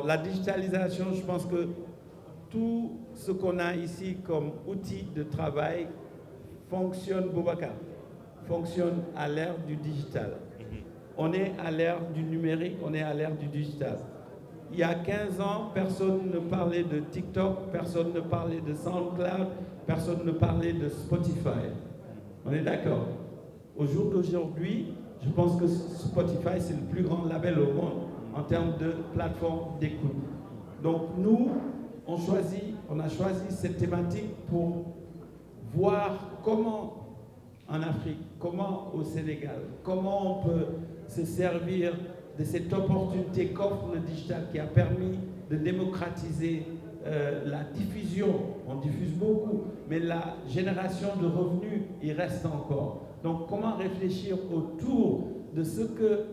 la digitalisation, je pense que tout ce qu'on a ici comme outil de travail fonctionne, Boubacar, fonctionne à l'ère du digital. On est à l'ère du numérique, on est à l'ère du digital. Il y a 15 ans, personne ne parlait de TikTok, personne ne parlait de SoundCloud, personne ne parlait de Spotify. On est d'accord? Au jour d'aujourd'hui, je pense que Spotify, c'est le plus grand label au monde en termes de plateforme d'écoute. Donc nous, on a choisi cette thématique pour voir comment en Afrique, comment au Sénégal, comment on peut se servir de cette opportunité qu'offre le digital qui a permis de démocratiser la diffusion. On diffuse beaucoup, mais la génération de revenus, il reste encore. Donc comment réfléchir autour de ce que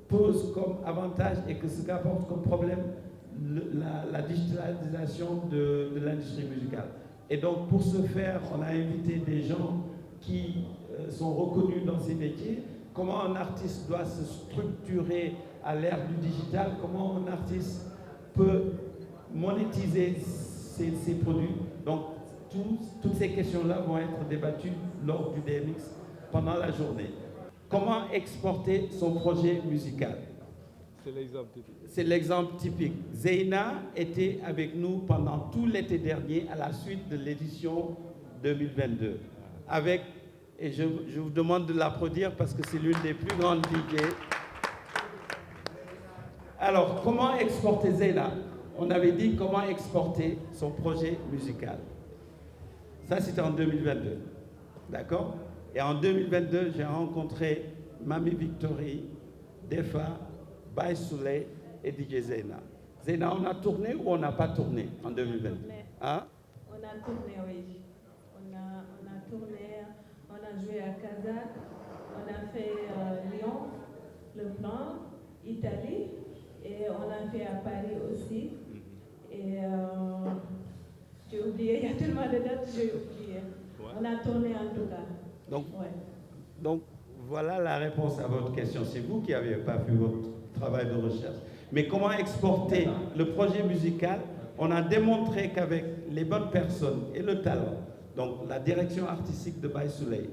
pose comme avantage et que ce qu'apporte comme problème la digitalisation de l'industrie musicale. Et donc pour ce faire, on a invité des gens qui sont reconnus dans ces métiers. Comment un artiste doit se structurer à l'ère du digital, comment un artiste peut monétiser ses produits. Donc toutes ces questions-là vont être débattues lors du DMX pendant la journée. Comment exporter son projet musical? C'est l'exemple typique. C'est l'exemple typique. Zeyna était avec nous pendant tout l'été dernier à la suite de l'édition 2022. Et je vous demande de l'applaudir parce que c'est l'une des plus grandes DJ. Alors, comment exporter Zeyna? On avait dit comment exporter son projet musical. Ça, c'était en 2022. D'accord? Et en 2022, j'ai rencontré Mami Victory, Defa, Baye Souley et DJ Zeyna. Zeyna, on a tourné ou on n'a pas tourné en 2022? Hein? On a tourné, oui. On a tourné, on a joué à Kazakh, on a fait Lyon, Le Plan, Italie, et on a fait à Paris aussi. Et j'ai oublié, il y a tellement de dates, j'ai oublié. Ouais. On a tourné en tout cas. Donc, voilà la réponse à votre question. C'est vous qui n'avez pas fait votre travail de recherche. Mais comment exporter le projet musical? On a démontré qu'avec les bonnes personnes et le talent, donc la direction artistique de Baye Souley,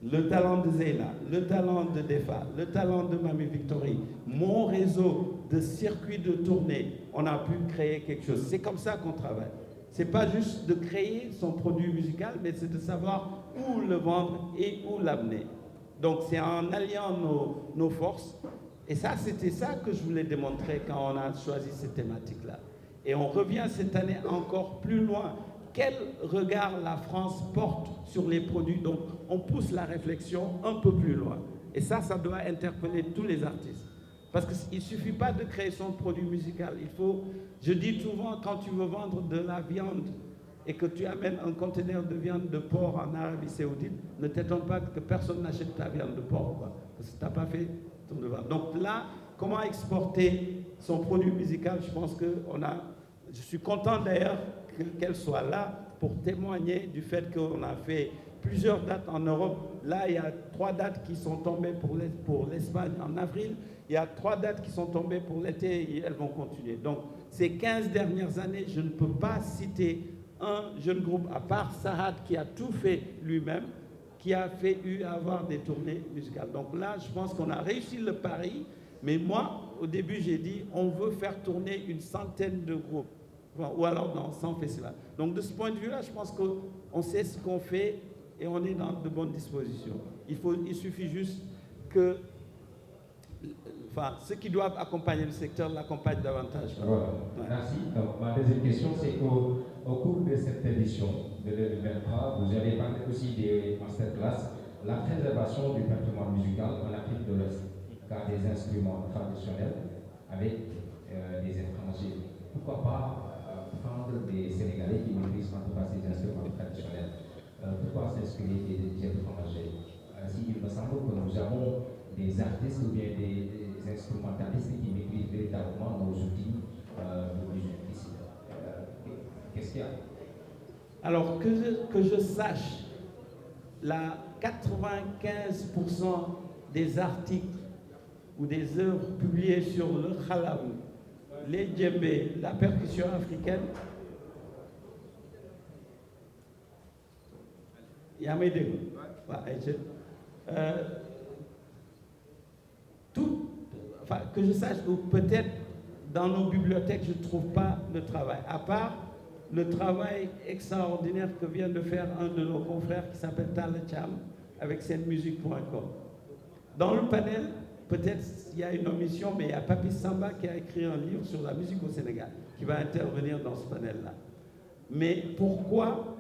le talent de Zeyna, le talent de Defa, le talent de Mami Victory, mon réseau de circuits de tournée, on a pu créer quelque chose. C'est comme ça qu'on travaille. C'est pas juste de créer son produit musical, mais c'est de savoir où le vendre et où l'amener. Donc c'est en alliant nos forces. Et ça, c'était ça que je voulais démontrer quand on a choisi cette thématique-là. Et on revient cette année encore plus loin. Quel regard la France porte sur les produits? Donc on pousse la réflexion un peu plus loin. Et ça doit interpeller tous les artistes. Parce qu'il ne suffit pas de créer son produit musical. Je dis souvent, quand tu veux vendre de la viande et que tu amènes un conteneur de viande de porc en Arabie Saoudite, ne t'étonne pas que personne n'achète ta viande de porc, quoi, parce que tu n'as pas fait ton devoir. Donc là, comment exporter son produit musical? Je pense je suis content d'ailleurs qu'elle soit là pour témoigner du fait qu'on a fait plusieurs dates en Europe. Là, il y a 3 dates qui sont tombées pour l'Espagne en avril. Il y a 3 dates qui sont tombées pour l'été et elles vont continuer. Donc, ces 15 dernières années, je ne peux pas citer un jeune groupe, à part Sahad, qui a tout fait lui-même, qui a eu avoir des tournées musicales. Donc là, je pense qu'on a réussi le pari. Mais moi, au début, j'ai dit, on veut faire tourner une centaine de groupes. Ou alors dans 100 festivals. Donc de ce point de vue-là, je pense qu'on sait ce qu'on fait et on est dans de bonnes dispositions. Il suffit juste que ceux qui doivent accompagner le secteur l'accompagnent davantage. Voilà. Ouais. Merci. Donc, ma deuxième question, c'est qu'au cours de cette édition de 2023, vous avez parlé aussi des masterclass, la préservation du patrimoine musical en Afrique de l'Ouest, car des instruments traditionnels avec des étrangers. Pourquoi pas prendre des Sénégalais qui maîtrisent en tout cas ces instruments traditionnels? Pourquoi s'inspirer des étrangers? Il me semble que nous avons des artistes ou bien des instrumentalistes qui maîtrisent véritablement nos outils de musique ici. Qu'est-ce qu'il y a? Alors, que je sache, 95% des articles ou des œuvres publiées sur le Khalaou, les djembés, la percussion africaine. Enfin, que je sache, ou peut-être dans nos bibliothèques, je ne trouve pas de travail, à part le travail extraordinaire que vient de faire un de nos confrères qui s'appelle Tal Cham avec scenemusique.com. Dans le panel, peut-être il y a une omission, mais il y a Papi Samba qui a écrit un livre sur la musique au Sénégal, qui va intervenir dans ce panel-là. Mais pourquoi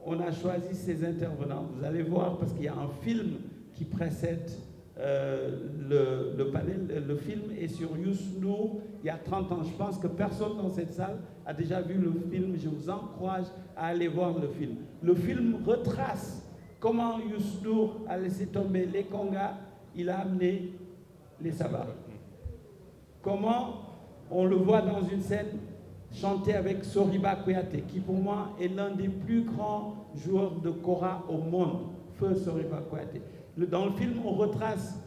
on a choisi ces intervenants? Vous allez voir, parce qu'il y a un film qui précède le panel. Le film est sur Youssou N'Dour il y a 30 ans. Je pense que personne dans cette salle a déjà vu le film. Je vous encourage à aller voir le film. Le film retrace comment Youssou N'Dour a laissé tomber les congas, il a amené les sabbats. Comment on le voit dans une scène chanter avec Soriba Kouyaté, qui pour moi est l'un des plus grands joueurs de kora au monde, feu Soriba Kouyaté. Dans le film, on retrace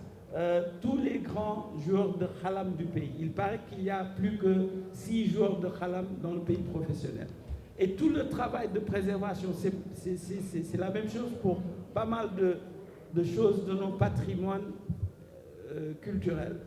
tous les grands joueurs de khalam du pays. Il paraît qu'il y a plus que 6 joueurs de khalam dans le pays professionnel. Et tout le travail de préservation, c'est la même chose pour pas mal de choses de nos patrimoines culturels.